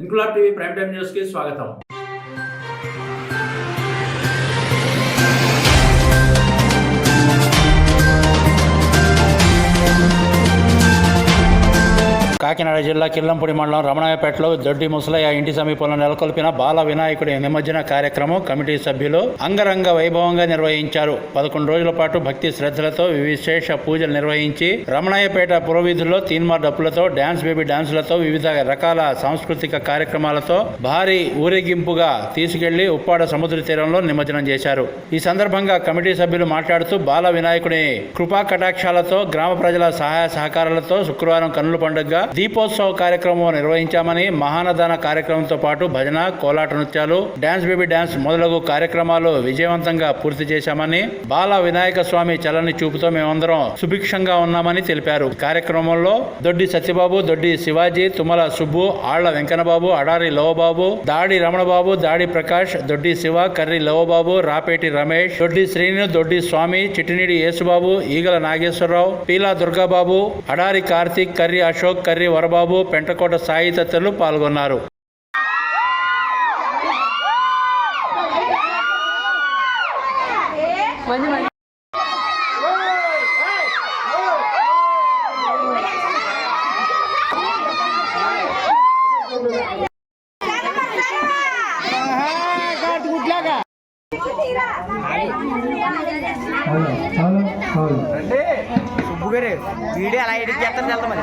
Inquilab TV prime time news కి స్వాగతం. కాకినాడ జిల్లా కిల్లంపూడి మండలం రమణాయపేటలో దొడ్డి ముసలయ్య ఇంటి సమీపంలో నెలకొల్పిన బాల వినాయకుడి నిమజ్జన కార్యక్రమం కమిటీ సభ్యులు అంగరంగ వైభవంగా నిర్వహించారు. 11 రోజుల పాటు భక్తి శ్రద్ధలతో విశేష పూజలు నిర్వహించి రమణాయపేట పురవీధుల్లో తీన్మార్ డప్పులతో డాన్స్ బేబీ డాన్సులతో వివిధ రకాల సాంస్కృతిక కార్యక్రమాలతో భారీ ఊరేగింపుగా తీసుకెళ్లి ఉప్పాడ సముద్ర తీరంలో నిమజ్జనం చేశారు. ఈ సందర్భంగా కమిటీ సభ్యులు మాట్లాడుతూ బాల వినాయకుడి కృపా కటాక్షాలతో గ్రామ ప్రజల సహాయ సహకారాలతో శుక్రవారం కన్నుల పండుగగా దీపోత్సవ కార్యక్రమం నిర్వహించామని, మహానదాన కార్యక్రమంతో పాటు భజన, కోలాట నృత్యాలు, డాన్స్ బేబీ డాన్స్ మొదలగు కార్యక్రమాలు విజయవంతంగా పూర్తి చేశామని, బాల వినాయక స్వామి చలని చూపుతో మేమందరం సుభిక్షంగా ఉన్నామని తెలిపారు. కార్యక్రమంలో దొడ్డి సత్యబాబు, దొడ్డి శివాజీ, తుమ్మల సుబ్బు, ఆళ్ల వెంకన్నబాబు, అడారి లోవబాబు, దాడి రమణబాబు, దాడి ప్రకాష్, దొడ్డి శివ, కర్రి లోవబాబు, రాపేటి రమేష్, దొడ్డి శ్రీను, దొడ్డి స్వామి, చిట్టినీడి యేసుబాబు, ఈగల నాగేశ్వరరావు, పీలా దుర్గాబాబు, అడారి కార్తీక్, కర్రి అశోక్, కర్రి వరబాబు, పెంటకోట సాయి తదితరులు పాల్గొన్నారు. వీడియో అలా ఎడిట్ చేస్తారు వెళ్తాం మరి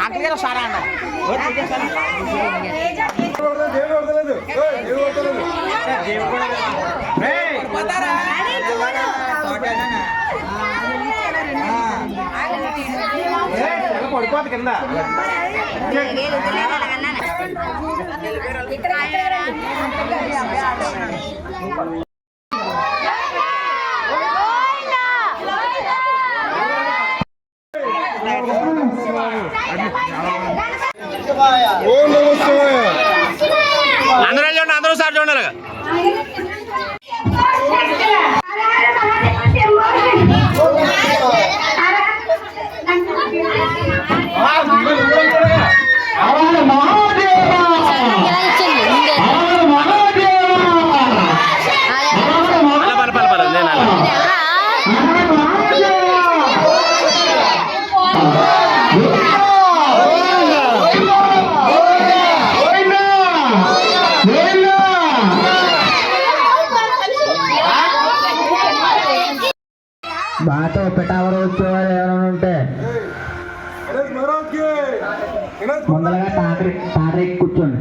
అంతగా సారా అన్న పడిపోతుంది కింద అందరూ చూడండి, అందరూ సార్ చూడాలి. మాతో పిఠావరం వచ్చేవారు ఎవరైనా ఉంటే ముందరగా టాటరీ కూర్చోండి.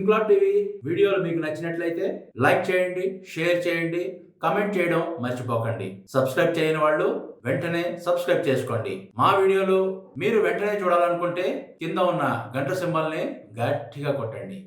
ఇంక్లాబ్ టీవీ వీడియోలు మీకు నచ్చినట్లయితే లైక్ చేయండి, షేర్ చేయండి, కమెంట్ చేయడం మర్చిపోకండి. సబ్స్క్రైబ్ చేయని వాళ్ళు వెంటనే సబ్స్క్రైబ్ చేసుకోండి. మా వీడియోలు మీరు వెంటనే చూడాలనుకుంటే కింద ఉన్న గంట సింబల్ని గట్టిగా కొట్టండి.